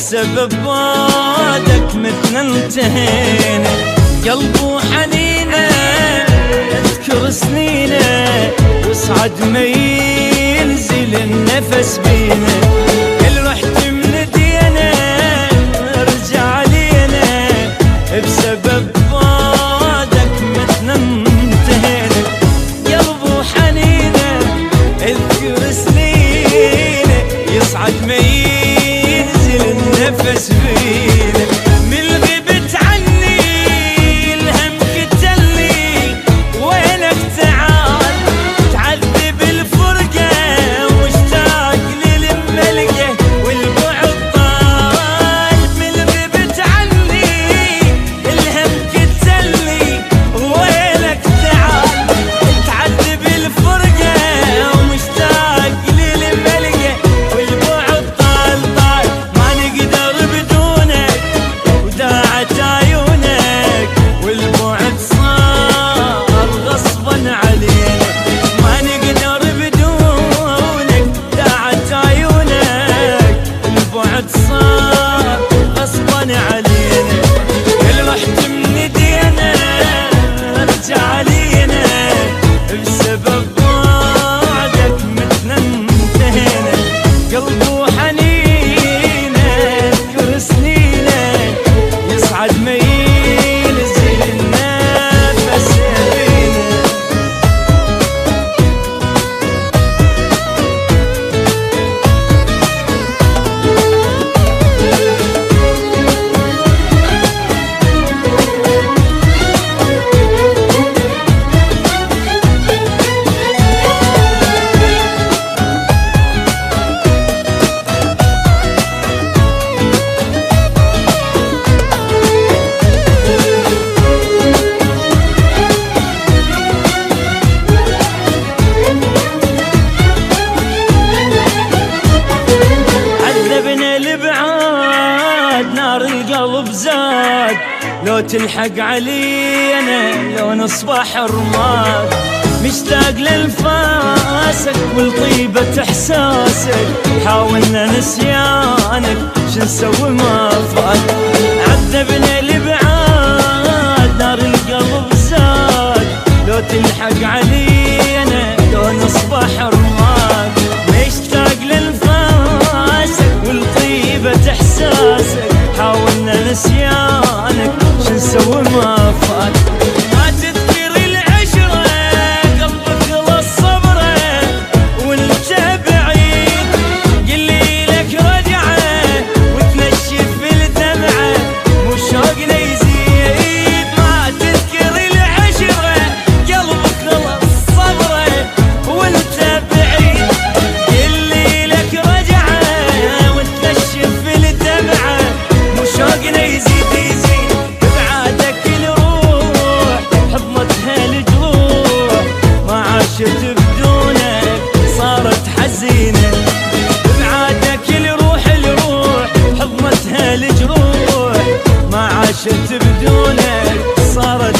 بسبب بعدك متنا انتهينا. قلبي وحنينه اذكر سنينه وصعد ما ينزل النفس بينا. كل رحت من دينا ارجع لينا بسبب بعدك متنا انتهينا. قلبي وحنينه اذكر سنينه يصعد ما ينزل النفس بينا. من غبت عني الهم قتلني وينك تعال تعذب الفرقة واشتاق للملقة والبعد طال. من غبت عني الهم قتلني وينك تعال تعذب الفرقة ومشتاق للملقة والبعد طال طال. ما نقدر بدونك وداعت عيونك والبعد صار غصبا علينا. ما نقدر بدونك داعت عيونك والبعد صار غصبا علينا. كل رحت من دينا ارجع لينا بسبب بعدك متنا انتهينا. قلبي وحنينه اذكر سنينه يصعد ما ينزل النفس بينا. عذبنا البعاد نار القلب زاد لو تلحق علينا لو نصبح رماد. مشتاق للفاسك ولطيبة احساسك حاولنا نسيانك شو نسوي ما فات. عذبنا البعاد نار القلب زاد لو تلحق علينا لو نصبح رماد. مشتاق للفاسك ولطيبة احساسك حاولنا نسيانك شو نسوي ما فات. ما تذكر العشرة قلبك خلص صبره وانت بعيد. قلي لك رجعه وتنشف الدمعه وشوقنا يزيد. ما تذكر العشرة قلبك خلص صبره وانت بعيد. قلي لك رجعه وتنشف الدمعه وشوقنا يزيد يزيد. ببعادك الروح حضنتها الجروح ما عاشت بدونك صارت حزينة. ببعادك الروح حضنتها الجروح ما عاشت بدونك صارت